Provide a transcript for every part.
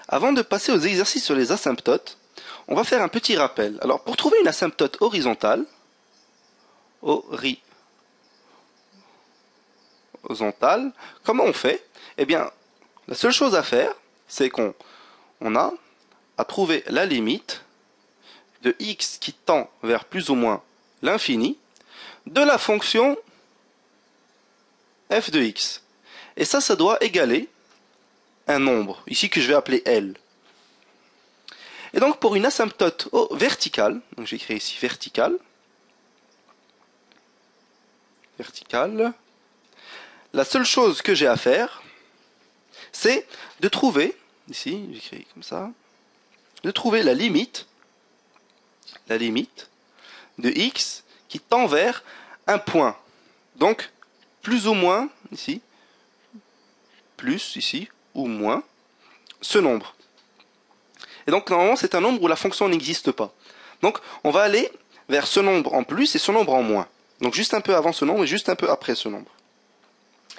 Avant de passer aux exercices sur les asymptotes, on va faire un petit rappel. Alors, pour trouver une asymptote horizontale, comment on fait? Eh bien, la seule chose à faire, c'est qu'on a à trouver la limite de x qui tend vers plus ou moins l'infini de la fonction f de x. Et ça doit égaler un nombre, ici que je vais appeler L. Et donc pour une asymptote verticale, donc j'écris ici verticale, la seule chose que j'ai à faire, c'est de trouver, ici j'écris comme ça, de trouver la limite de x qui tend vers un point. Donc plus ou moins, ici, plus ici, ou moins, ce nombre. Et donc normalement c'est un nombre où la fonction n'existe pas. Donc on va aller vers ce nombre en plus et ce nombre en moins. Donc juste un peu avant ce nombre et juste un peu après ce nombre.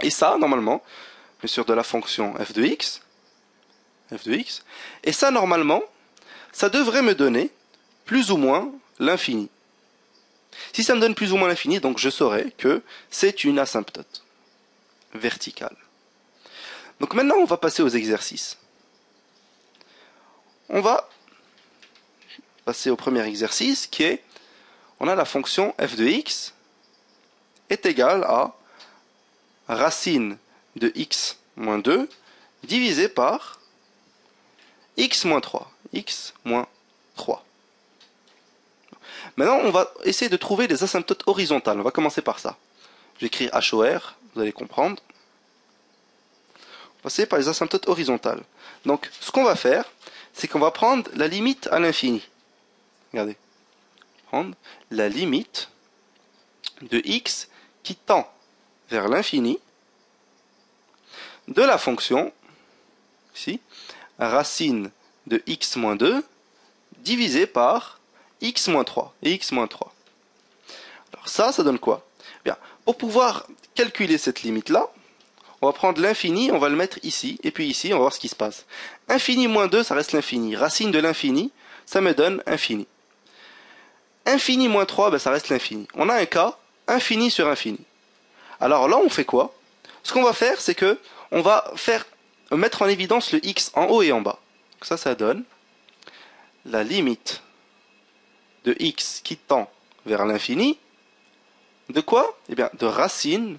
Et ça, normalement, bien sûr de la fonction f de x, et ça normalement, ça devrait me donner plus ou moins l'infini. Si ça me donne plus ou moins l'infini, donc je saurai que c'est une asymptote verticale. Donc maintenant on va passer aux exercices. On va passer au premier exercice qui est, on a la fonction f de x est égale à racine de x moins 2 divisé par x moins 3. Maintenant, on va essayer de trouver des asymptotes horizontales. On va commencer par ça. J'écris HOR, vous allez comprendre. On va passer par les asymptotes horizontales. Donc, ce qu'on va faire, c'est qu'on va prendre la limite à l'infini. Regardez. Prendre la limite de x qui tend vers l'infini de la fonction, ici, racine de x moins 2 divisé par x moins 3 et x moins 3. Alors ça donne quoi? Bien, pour pouvoir calculer cette limite-là, on va prendre l'infini, on va le mettre ici, et puis ici, on va voir ce qui se passe. Infini moins 2, ça reste l'infini. Racine de l'infini, ça me donne infini. Infini moins 3, ben, ça reste l'infini. On a un cas, infini sur infini. Alors là, on fait quoi? Ce qu'on va faire, c'est que on va mettre en évidence le x en haut et en bas. Donc ça donne la limite de x qui tend vers l'infini. De quoi? Eh bien, de racine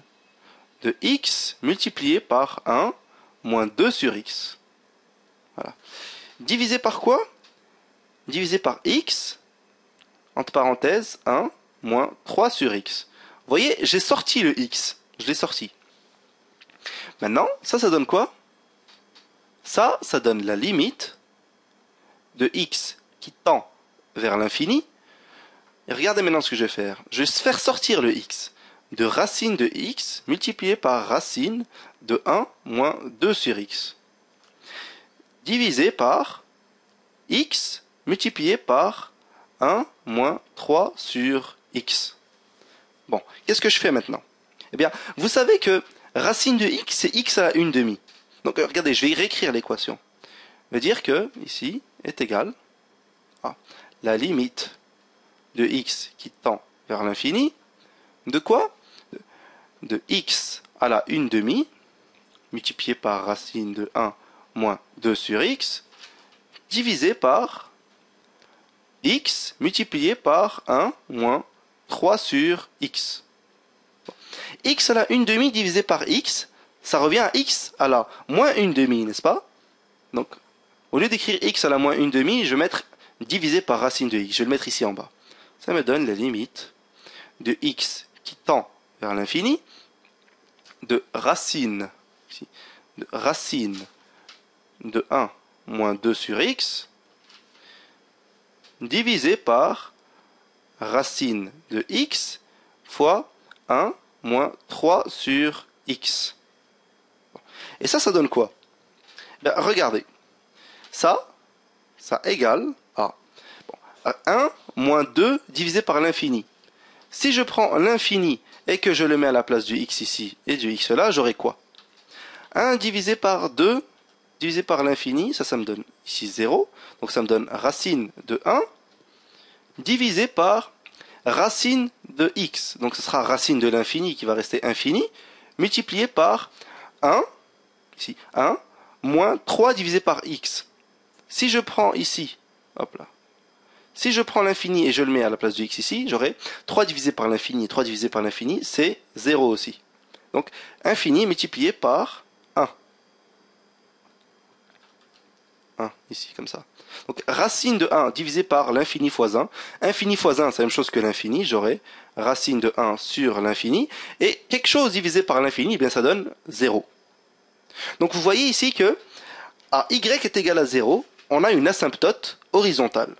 de x multiplié par 1 moins 2 sur x. Voilà. Divisé par quoi? Divisé par x, entre parenthèses, 1 moins 3 sur x. Vous voyez, j'ai sorti le x. Je l'ai sorti. Maintenant, ça donne quoi? Ça donne la limite de x qui tend vers l'infini. Et regardez maintenant ce que je vais faire. Je vais faire sortir le x de racine de x multiplié par racine de 1 moins 2 sur x. Divisé par x multiplié par 1 moins 3 sur x. Bon, qu'est-ce que je fais maintenant? Eh bien, vous savez que racine de x, c'est x à la 1/2. Donc, regardez, je vais réécrire l'équation. Ça veut dire que, ici, est égal à la limite de x qui tend vers l'infini. De quoi? De x à la 1/2 multiplié par racine de 1 moins 2 sur x divisé par x multiplié par 1 moins 3 sur x. X à la 1/2 divisé par x, ça revient à x à la moins 1/2, n'est-ce pas? Donc, au lieu d'écrire x à la moins 1/2, je vais mettre divisé par racine de x. Je vais le mettre ici en bas. Ça me donne la limite de x qui tend vers l'infini de racine de 1 moins 2 sur x divisé par racine de x fois 1 moins 3 sur x. Et ça donne quoi? Ben, regardez. Ça égale à 1 moins 2 divisé par l'infini. Si je prends l'infini et que je le mets à la place du x ici et du x là, j'aurai quoi? 1 divisé par 2 divisé par l'infini, ça me donne ici 0. Donc ça me donne racine de 1 divisé par racine de x. Donc ce sera racine de l'infini qui va rester infini, multiplié par 1, ici 1, moins 3 divisé par x. Si je prends ici, hop là, si je prends l'infini et je le mets à la place de x ici, j'aurai 3 divisé par l'infini, 3 divisé par l'infini, c'est 0 aussi. Donc infini multiplié par 1. 1, ici, comme ça. Donc racine de 1 divisé par l'infini fois 1. Infini fois 1, c'est la même chose que l'infini. J'aurai racine de 1 sur l'infini. Et quelque chose divisé par l'infini, eh bien ça donne 0. Donc vous voyez ici que à y est égal à 0, on a une asymptote horizontale.